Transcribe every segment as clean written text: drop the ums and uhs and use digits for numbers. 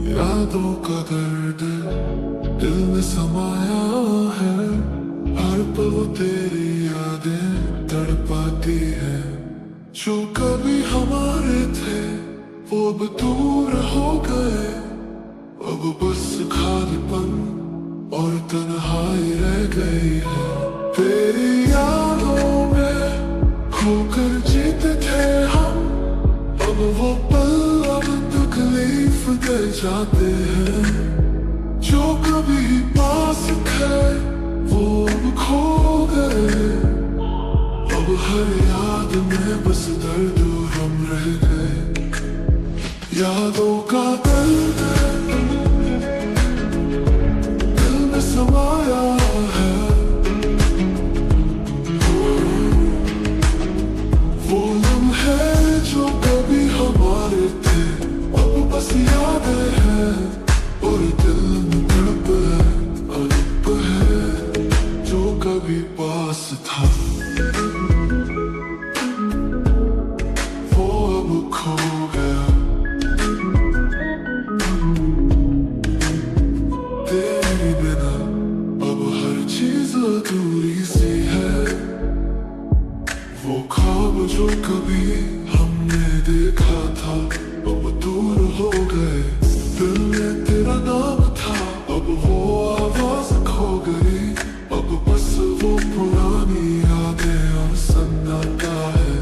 यादों का दर्द दिल में समाया है, हर पल तेरी यादें तड़पाती है। जो कभी हमारे थे वो अब दूर हो गए, अब बस खालीपन और तन्हाई रह गई है। तेरी यादों में खोकर जीते थे हम, अब वो पल अब तकलीफ दे जाते हैं। जो कभी पास थे वो अब खो गए, अब हर याद में बस दर्द हम रह गए। यादों का दर्द दिल में समाया है, वो लम्हे जो कभी हमारे थे अब बस यादें हैं, और दिल में तड़प है, अड़प है जो कभी पास था वो अब खो गया। तेरे बिना अब हर चीज अधूरी सी है, वो ख्वाब जो कभी हमने देखा था अब दूर हो गए। दिल में तेरा नाम था अब वो आवाज खो गई, अब बस वो पुरानी यादें और सन्नाटा है।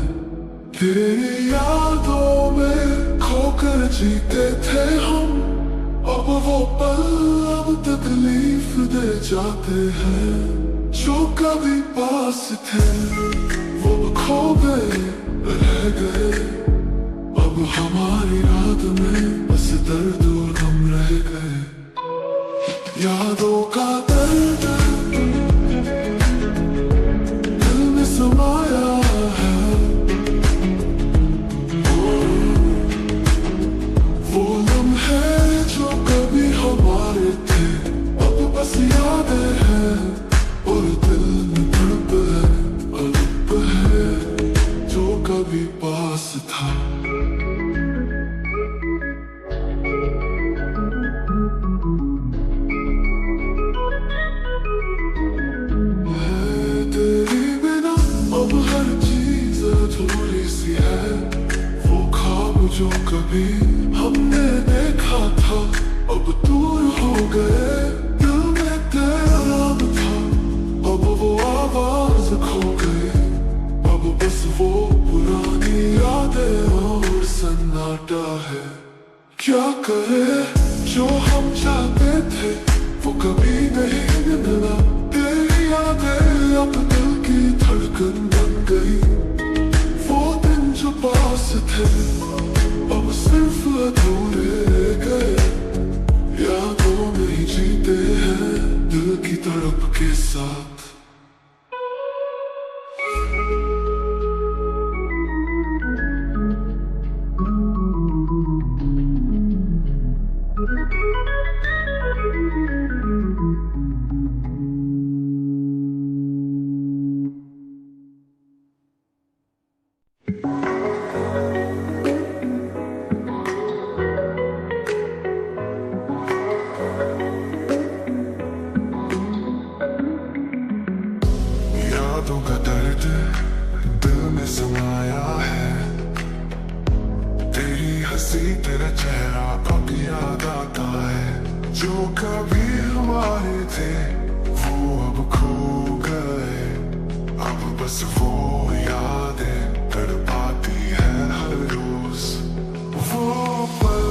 तेरी यादों में खोकर जीते थे हम, अब वो पल अब तकलीफ दे जाते हैं। जो कभी पास थे वो खो गए, रह गए, अब हमारी रात में बस दर्द और गम रह गए। यादों का दर्द दिल में समाया है, वो लम्हे जो कभी हमारे थे अब बस यादें हैं, और दिल में तड़प है, अड़प है जो कभी पास था। तेरी बिना अब हर चीज अधूरी सी है, वो ख्वाब जो कभी हमने देखा था अब दूर हो गए। दिल में तेरा नाम था अब वो आवाज खो गई, अब बस वो पुरानी यादें और सन्नाटा है। क्या करे जो हम चाहते थे वो कभी नहीं मिला, तेरी यादें अब दिल की धड़कन बन गई। वो दिन जो पास थे अब सिर्फ अधूरे रह गए, यादों में ही जीते हैं दिल की तड़प के साथ। यादों का दर्द दिल में समाया है, तेरी हंसी तेरा चेहरा अब याद आता है। जो कभी हमारे थे वो अब खो गए, अब बस वो यादें तड़पाती है हर रोज। वो पल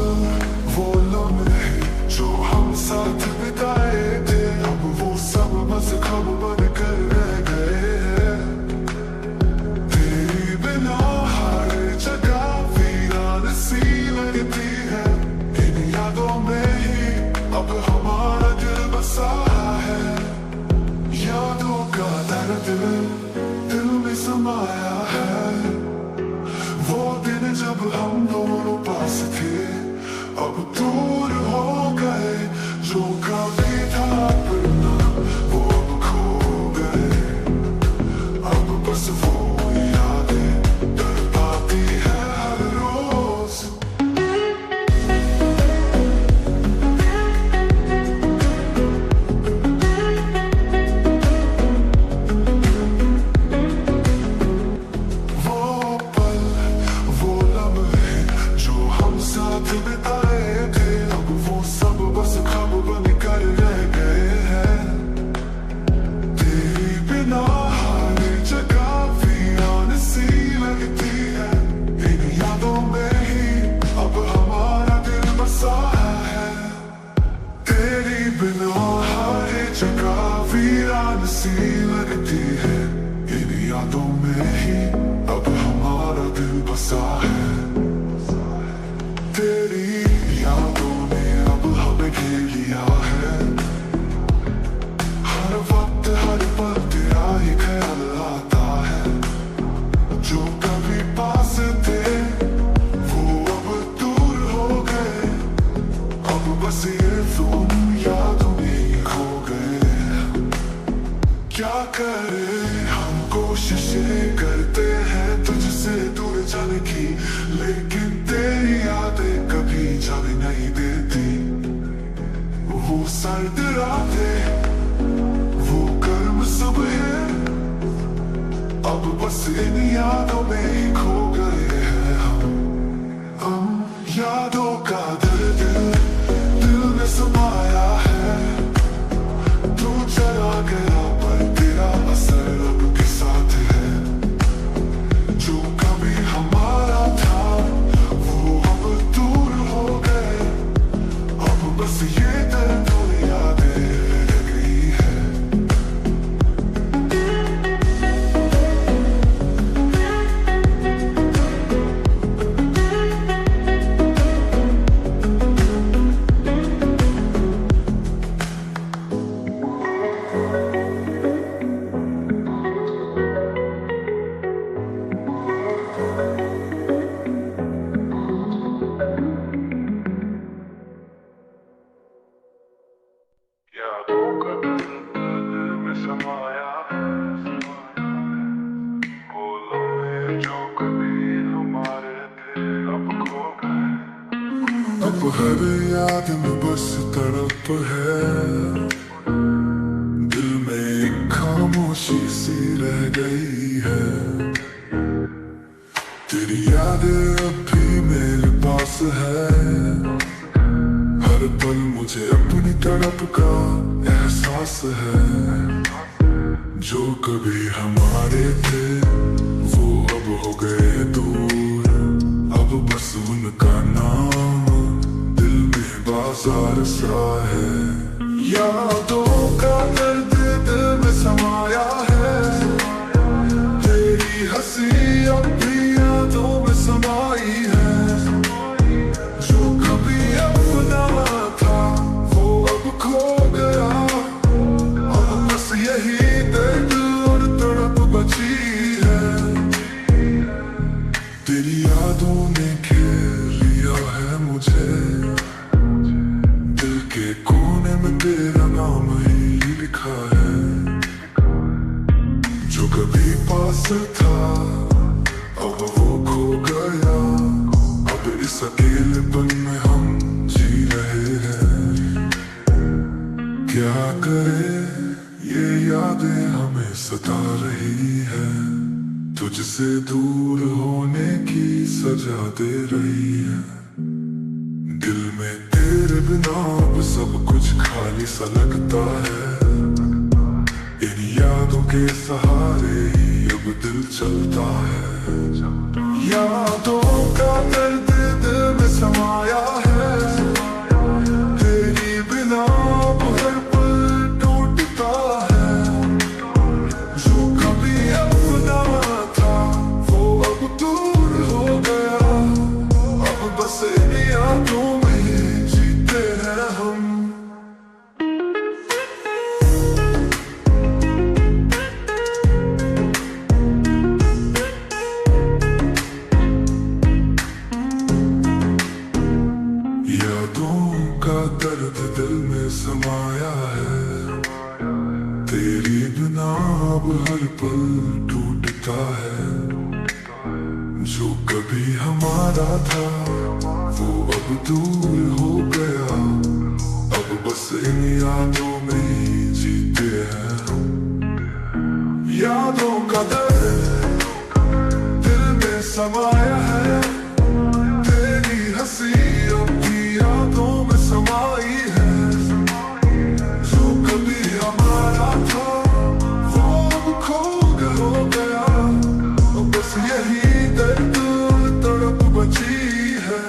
वो लम्हे जो हम साथ बिताए थे अब वो सब बस ख्वाब बन कर रह गए। तेरी बिना हर जगह वीरान सी लगती है, इन यादों में ही अब हमारा दिल बसा है। यादों का दर्द दिल में वीरान सी लगती है, इन यादों में ही अब हमारा दिल बसा है। तेरी यादों ने अब हमें घेर लिया है, हर वक्त हर पल तेरा ही ख्याल आता है। जो कभी पास थे वो अब दूर हो गए, अब बस ये तुम यादों में ही खो गए। क्या करे हम कोशिशें करते हैं तुझसे दूर जाने की, लेकिन तेरी यादें कभी जाने नहीं देती। वो सर्द रातें, वो गर्म सुबह, अब बस इन यादों में ही खो गए हैं हम। यादों का दर्द दिल में समाया है, तू चला गया पर तेरा असर अब के साथ है। जो कभी हमारा था वो अब दूर हो गए, अब बस ये दर्द और यादें रह गई है। यादों का दर्द दिल में समाया है, वो लम्हे जो कभी हमारे थे अब खो गए। अब हर याद में बस तड़प है, दिल में एक खामोशी सी रह गई है। तेरी यादें अब भी मेरे पास है, हर पल मुझे अपनी तड़प का एहसास है। जो कभी हमारे थे वो अब हो गए दूर, अब बस उनका नाम दिल में बाजार सा है। यादों का दर्द दिल में समाया है, तेरी हंसी अब भी यादों में समाई है। जो कभी अपना था वो अब खो गया, अब बस यही दर्द और तड़प बची है। तेरी यादों ने घेर लिया है मुझे, दिल के कोने में तेरा नाम ही लिखा है। जो कभी पास था अब वो खो गया, अब इस अकेलेपन में हम जी रहे हैं। क्या करे ये यादें हमें सता रही है, तुझसे दूर होने की सजा दे रही है। दिल में तेरे बिना अब सब कुछ खाली सा लगता है, इन यादों के सहारे ही अब दिल चलता है। यादों का दर्द दिल में समाया है, तेरी बिना अब हर पल टूटता है। जो कभी अपना था वो अब दूर हो गया, अब बस इन यादों में ही जीते हैं हम। यादों का दर्द दिल में समाया है, तेरी बिना अब हर पल टूटता है। जो कभी हमारा था वो अब दूर हो गया, अब बस इन यादों में ही जीते हैं हम। यादों का दर्द दिल में समाया है, तेरी हंसी अब भी यादों में समाई है। जो कभी हमारा था वो अब खो गया, बस यही दर्द तड़प बची है।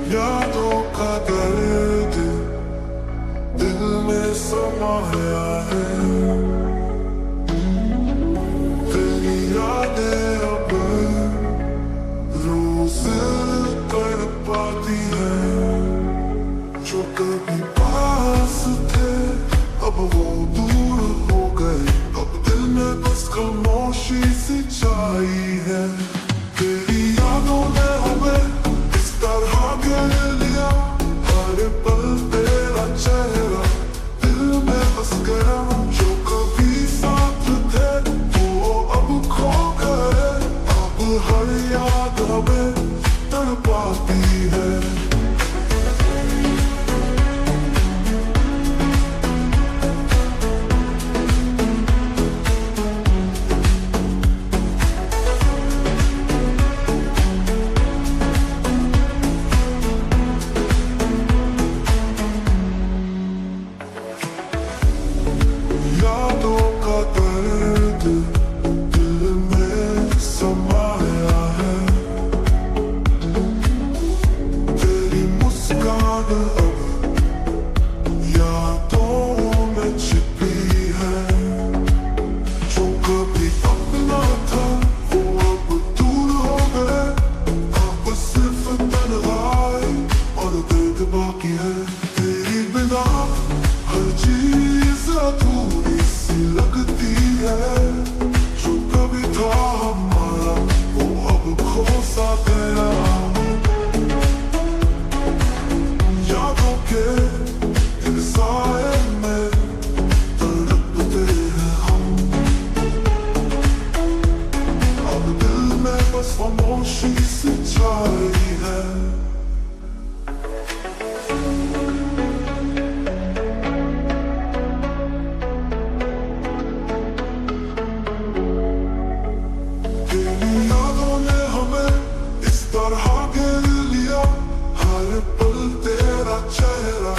यादों का दर्द दिल में समाया है, तेरी यादें अब रोज तड़पाती हैं। जो कभी पास थे अब वो दूर हो गए, अब दिल में बस खामोशी सी छाई है। तेरी यादों ने हमें इस तरह घेर लिया, हर पल तेरा चेहरा दिल में बस गया। जो कभी साथ थे वो अब खो गए, अब हर याद हमें तड़पाती है। यादों का दर्द दिल में समाया है, तेरी मुस्कान अब यादों में छिपी है। जो कभी अपना था वो अब दूर हो गए, अब सिर्फ तन्हाई और दर्द बाकी है। तेरी बिना हर चीज अधूरी सी लगती है, जो कभी था हमारा वो अब खो सा गया। यादों के इन साए में तड़पते हैं हम, अब दिल में बस खामोशी सी छाई है। तेरी यादों ने हमें इस तरह घेर लिया, हर पल तेरा चेहरा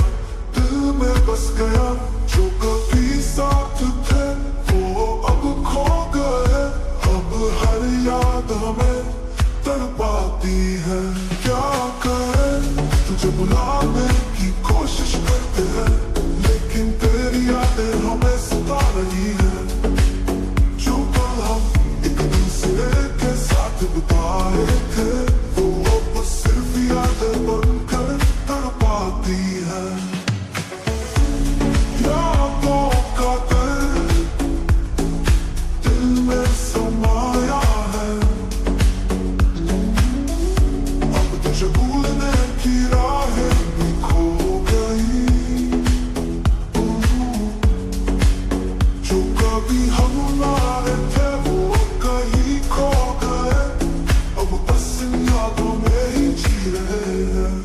दिल में बस गया। जो कभी साथ थे वो अब खो गए, अब हर याद हमें तड़पाती है। क्या करें तुझे भुलाने की कोशिश करते हैं, लेकिन तेरी यादें हमें सता रही है। जो पल हम एक दूसरे के साथ बिताए थे वो अब सिर्फ यादें बनकर तड़पाती है। यादों का दर्द दिल में समाया है, अब तुझे भूलने की राहें भी खो गई। जो कभी हम हमारे थे वो कहीं खो गए, अब बस इन यादों में ही जी रहे हैं।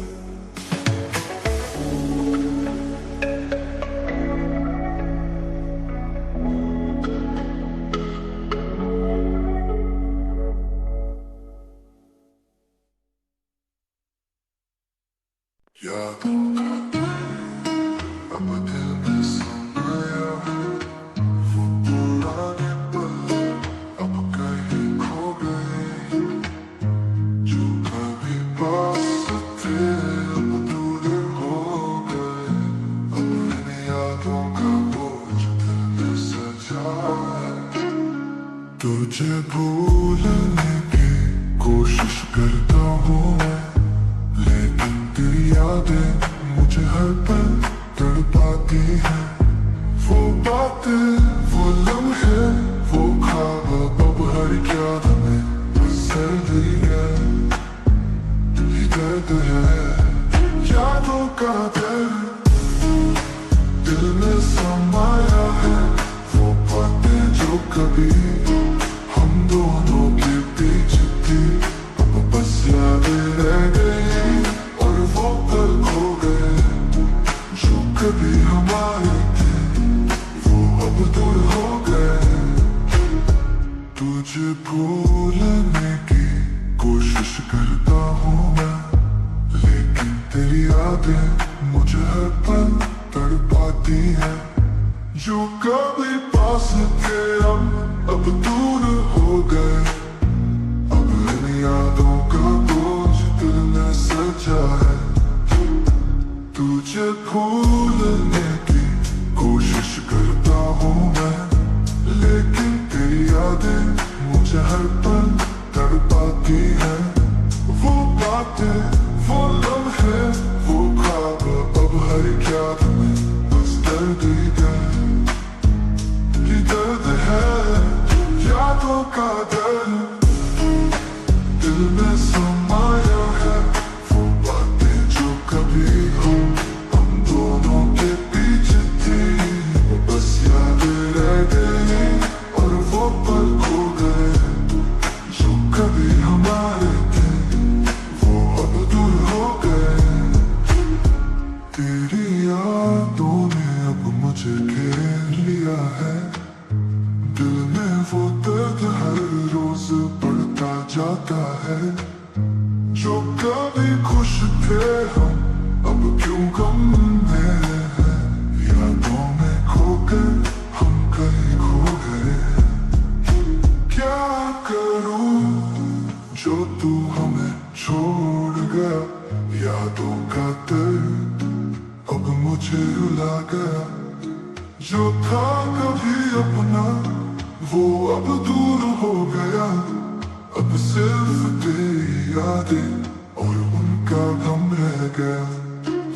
यादों का अब दिल में समाया है, वो पुराने पल अब कहीं खो गए। जो कभी पास थे अब दूर हो गए, अब इन यादों का बोझ दिल में सजा है। तुझे भूलने की कोशिश करता हूँ मैं, लेकिन तेरी यादें मुझे हर पल तड़पाती हैं। वो बातें वो लम्हे वो ख्वाब अब हर याद में दर्द ही है, दर्द है। यादों का दर्द दिल में समाया है, वो बातें जो कभी हम दोनों के बीच थी अब बस यादें रह गई, और वो पल खो गए। जो कभी हमारे थे वो अब दूर हो गए। तुझे भूलने की कोशिश करता हूँ मैं, लेकिन तेरी यादें मुझे हर पल तड़पाती हैं। जो कभी पास थे हम अब दूर हो गए, अब इन यादों का बोझ दिल में सजा है। तुझे भूलने की कोशिश करता हूँ मैं, लेकिन तेरी यादें मुझे हर पल तड़पाती है। वो बातें, वो लम्हे, वो ख्वाब, अब हर एक याद में बस दर्द ही दर्द है। यादों का दर्द दिल में समाया है, वो बातें जो कभी हम दोनों के पीछे थी, बस यादें रह गई और वो पल खो गए जो कभी हमारे थे, वो अब दूर हो गए। तेरी यादों ने अब मुझे घेर लिया है, दिल में वो दर्द हर रोज बढ़ता जाता है। जो कभी खुश थे हम अब क्यों गम में हैं, यादों में खोकर हम कहीं खो गए। क्या करूं जो तू हमें छोड़ गया, यादों का दर्द अब मुझे रुला गया। जो था कभी अपना वो अब दूर हो गया, अब सिर्फ तेरी यादें और उनका गम रह गया।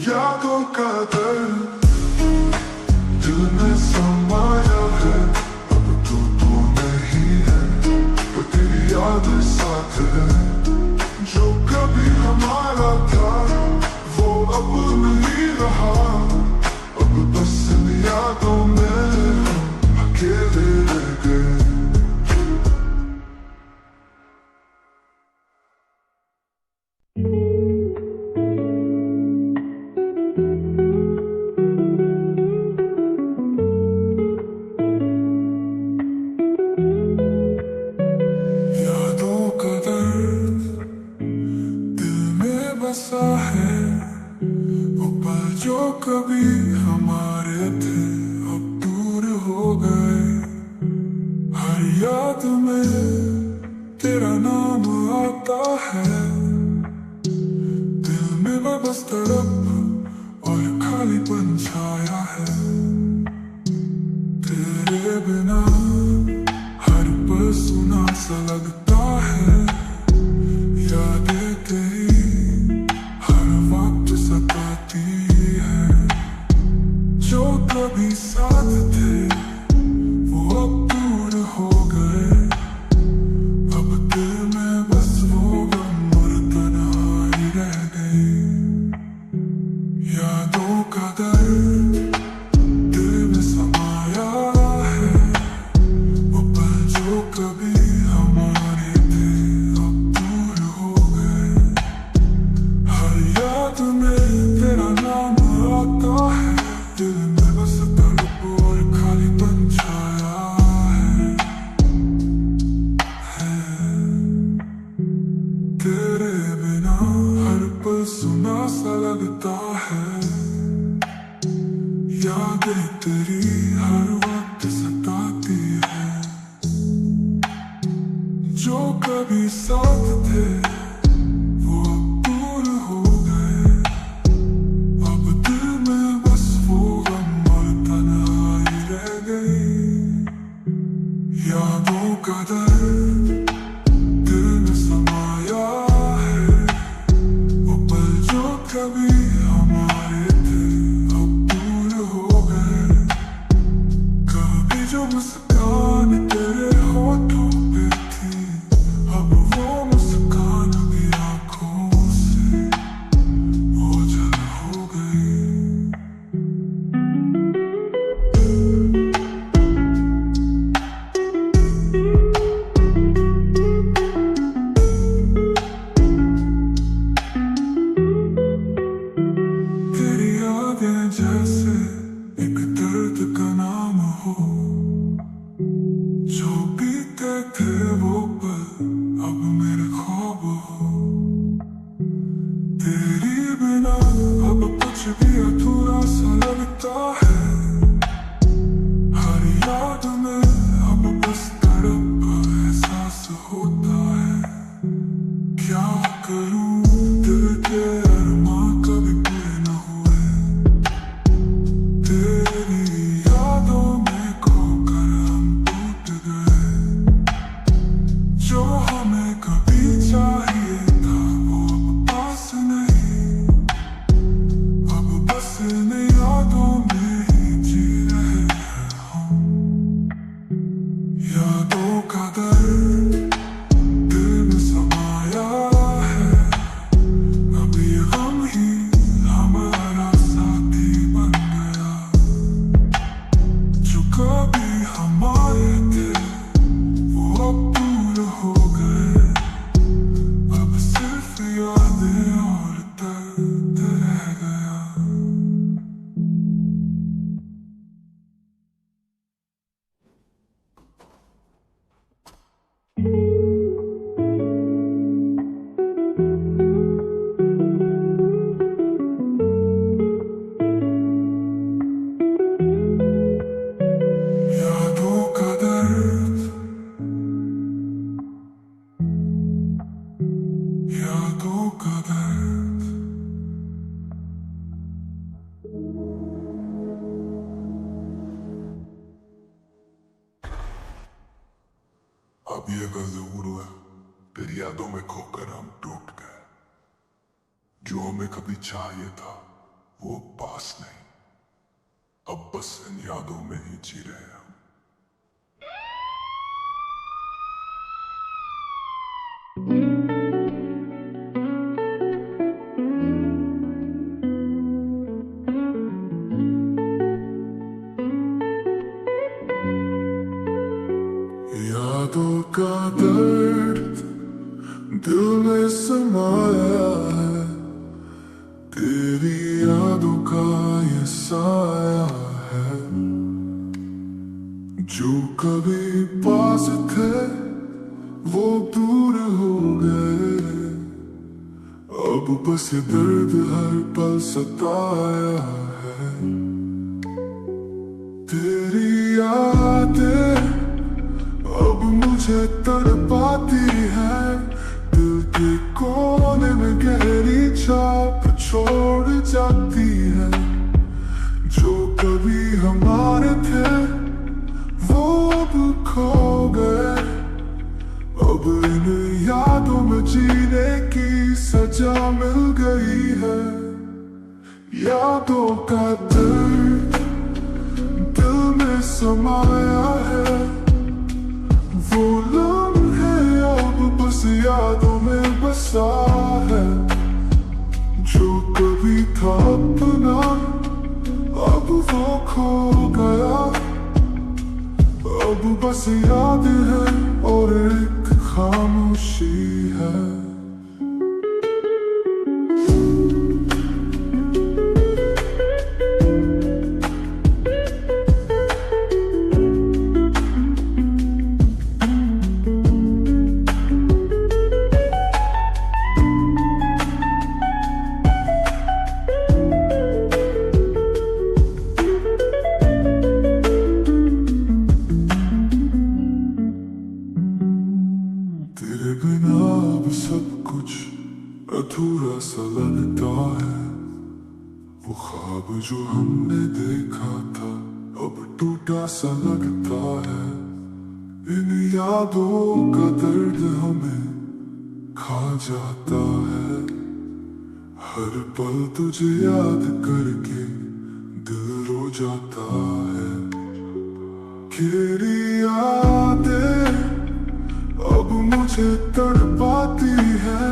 यादों का दर्द दिल में समाया है, अब तू नहीं है पर तेरी यादें साथ है। जो कभी हमारा था वो अब नहीं रहा, अब बस इन यादों में हम अकेले रह गए। यादों का दर्द दिल में बसा है, वो पल जो कभी हमारे थे अब दूर हो गए। हर याद में तेरा नाम आता है, दिल में बस तड़प और खालीपन छाया है। तेरे बिना हर पल सुना सा लगता है, यादें तेरी हर वक्त सताती है। जो कभी साथ थे वो अब दूर हो गए, अब दिल में बस वो गम और तन्हाई रह गई। यादों का दर्द दिल में समाया है, वो पल जो कभी हमारे थे अब दूर हो गए। हर याद में तेरा नाम आता है, दिल में बस तड़प और खालीपन छाया है। तेरे बिना हर पल सुना सा लगता है, यादें तेरी हर वक्त सताती है। जो कभी साथ थे वो अब दूर हो गए, अब दिल में बस वो गम और तन्हाई रह गई। यादों का दर्द दिल में समाया है, वो पल जो कभी हमारे थे अब दूर हो गए। कभी जो मुस्कान तेरे होठों पे थी, अब वो मुस्कान भी आंखों से ओझल हो गई। तेरी यादें जैसे एक दर्द का नाम हो, जो बीते थे वो पल अब मेरे ख्वाब हो। तेरी बिना अब कुछ भी अधूरा सा लगता है, हर याद में अब बस तड़प एहसास होता है। क्या करूं दिल के अरमां कभी पूरे न हुए, यादों का दर्द। अब ये जरूर हुआ, तेरी यादों में खोकर हम टूट गए। जो हमें कभी चाहिए था वो पास नहीं, अब बस इन यादों में ही जी रहे हैं हम। यादों का दर्द दिल में समाया है, तेरी यादों का ये साया है। जो कभी पास थे वो दूर हो गए, अब बस ये दर्द हर पल सताया है। तेरी यादें अब मुझे तड़पाती है, दिल के कोने में गहरी छाप छोड़ जाती है। जो कभी हमारे थे वो अब खो गए, अब इन यादों में जीने की सजा मिल गई है। यादों का दर्द दिल में समाया है, वो लम्हे अब बस यादों में बसा है। जो कभी था अपना अब वो खो गया, अब बस याद है और एक खामोशी है। तेरे बिना अब सब कुछ अधूरा सा लगता है। वो ख्वाब जो हमने देखा था अब टूटा सा लगता है। इन यादों का दर्द हमें खा जाता है, हर पल तुझे याद करके दिल रो जाता है। तेरी यादें अब मुझे तड़पाती है,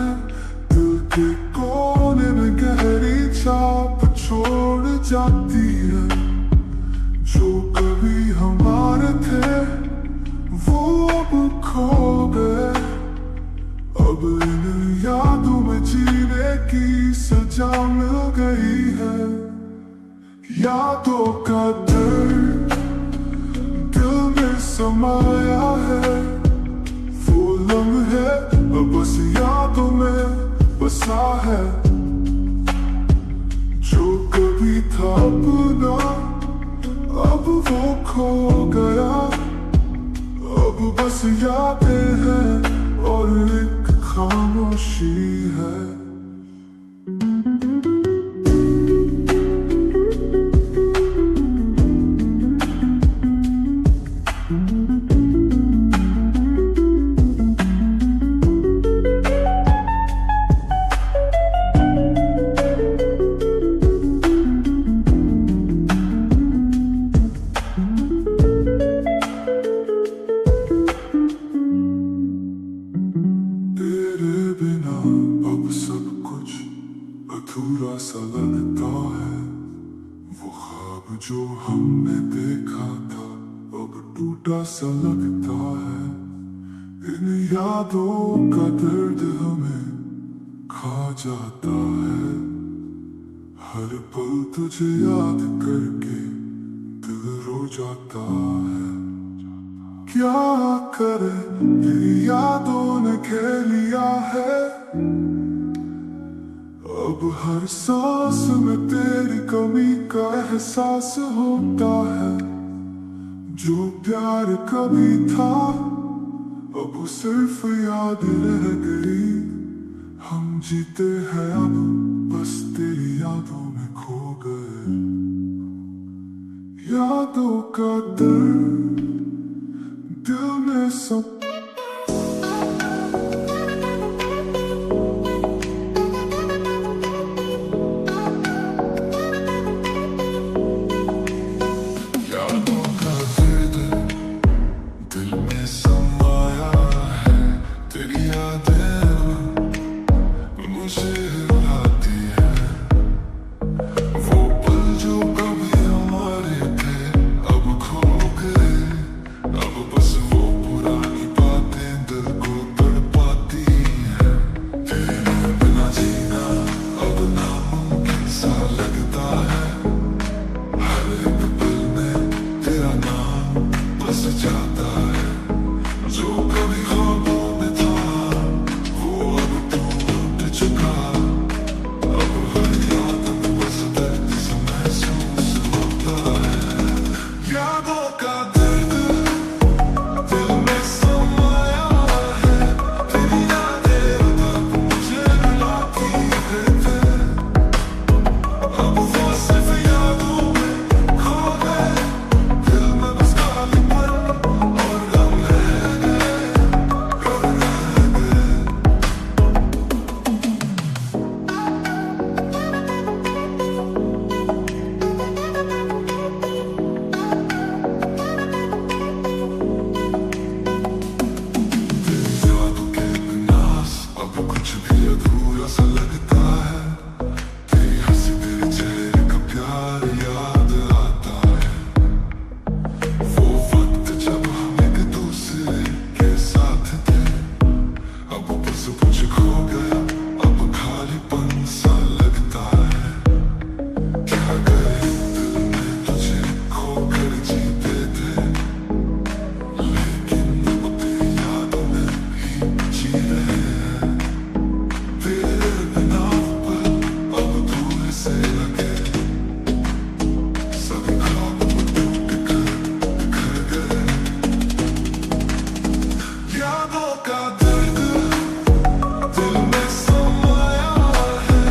दिल के कोने में गहरी छाप छोड़ जाती है। जो कभी हमारे थे वो अब खो गए, अब इन यादों में जीने की सजा मिल गई है। यादों का दर्द दिल में समाया है, लम्हे अब बस यादों में बसा है। जो कभी था अपना अब वो खो गया, अब बस यादें हैं और एक खामोशी है। अधूरा सा लगता है, वो ख्वाब जो हमने देखा था अब टूटा सा लगता है। इन यादों का दर्द हमें खा जाता है, हर पल तुझे याद करके दिल रो जाता है। क्या करे तेरी यादों ने घेर लिया है, अब हर सांस में तेरी कमी का एहसास होता है। जो प्यार कभी था अब सिर्फ याद रह गई, हम जीते हैं अब बस तेरी यादों में खो गए। यादों का दर्द दिल में सब यादों का दर्द दिल में समाया है। तेरी यादें मुझे रुलाती है। वो पल जो कभी हमारे थे अब खो गए। अब बस वो पुरानी बातें दिल को तड़पाती हैं। तेरे बिना जीना अब नामुमकिन सा लगता है। हर एक पल में तेरा नाम बस जाता है। जो कभी ख्वाबों में था वो अब टूट चुका। अब हर याद में बस दर्द सा महसूस होता है। यादों का दर्द दिल में समाया है। तेरी यादें अब मुझे रुलाती है। अब वो सिर्फ यादों में खो गए। दिल में बस खालीपन और गम रह गए, गम रह गए। तेरी यादों के बिना अब कुछ भी अधूरा सा लगता है। तेरी हंसी तेरे चेहरे का प्यार याद आता है। वो वक्त जब हम एक दूसरे के साथ थे। अब बस कुछ खो गया। अब खालीपन सा लगता है। क्या गए दिल में तुझे खोकर जीते थे। लेकिन अब तेरी यादों में ही जी रहे हैं। तेरे बिना वो पल अब दूर से लगे। सभी ख्वाब टूट कर बिखर गए। यादों का दर्द दिल में समाया है।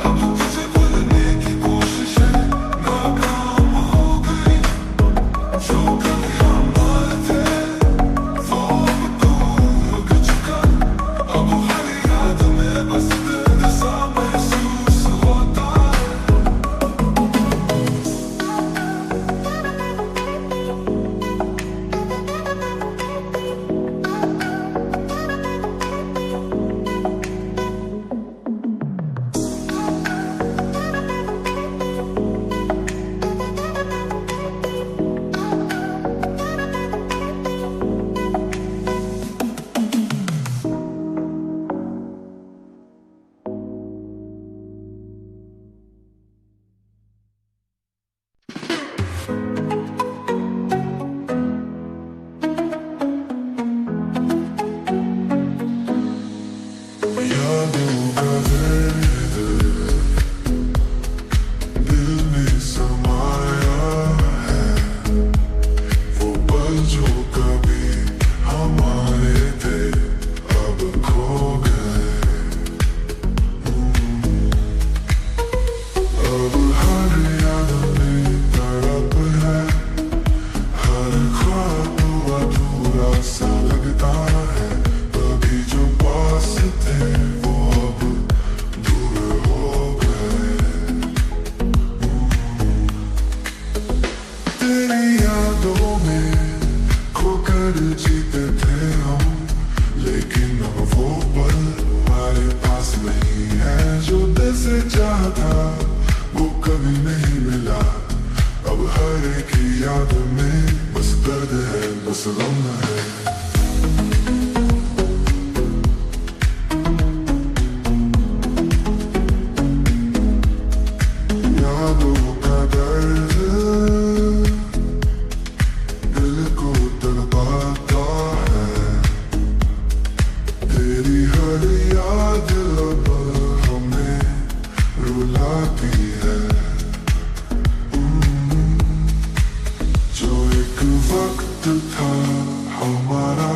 अब तुझे भूलने की कोशिशें नाकाम हो गई। जो कभी हमारे थे वो अब दूर हो चुका। अब हर याद में बस दर्द सा महसूस होता है। यादों का दर्द दिल में समाया है। वो पल जो कभी हमारे थे अब खो गए। अब हर याद में तड़प है। हर ख्वाब अधूरा सा लगता है। कभी जो पास थे वो अब दूर हो गए। तेरी यादों में खोकर जीते थे हम। लेकिन अब वो पल हमारे पास नहीं है। जो दिल से चाहा था वो कभी नहीं मिला। अब हर एक याद में बस दर्द है, बस गम है। यादों का दर्द दिल को तड़पाता है। तेरी हर याद अब हमें रुलाती है। जो एक वक्त था हमारा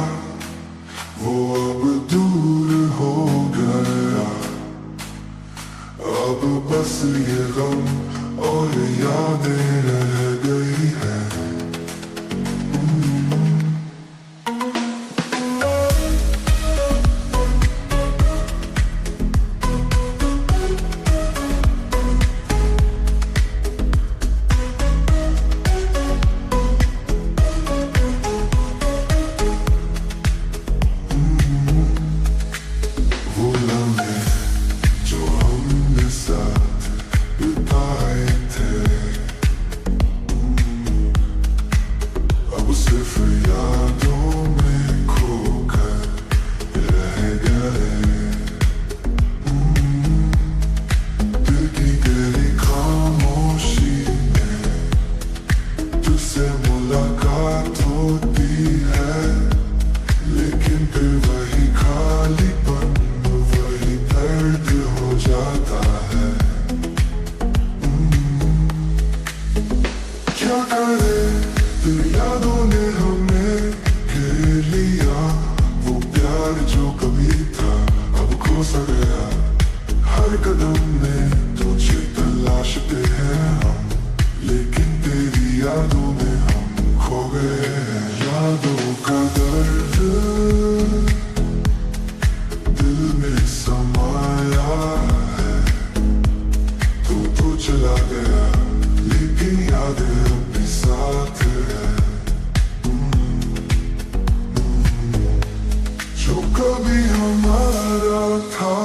बस ये गम और यादें रह गई है। वो लम्हे जो हमने साथ बिताए थे, अब सिर्फ यादों में खोकर रह गए। दिल की गहरी खामोशी में तुझसे मुलाकात होती है, लेकिन फिर वही खालीपन, वही दर्द हो जाता है। क्या करे फिर यादों ने हमें घेर लिया, वो प्यार जो कभी था अब खो सा गया। हर कदम में तुझे तलाशते हैं हम, लेकिन तेरी यादों में हम खो गए हैं। यादों का दर्द दिल में समाया है, तू चला गया लेकिन यादें अब भी साथ है। जो कभी हमारा था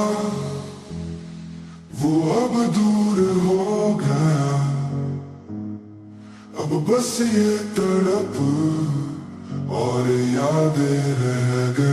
वो अब दूर हो गया, अब बस ये तड़प और यादें रह गई।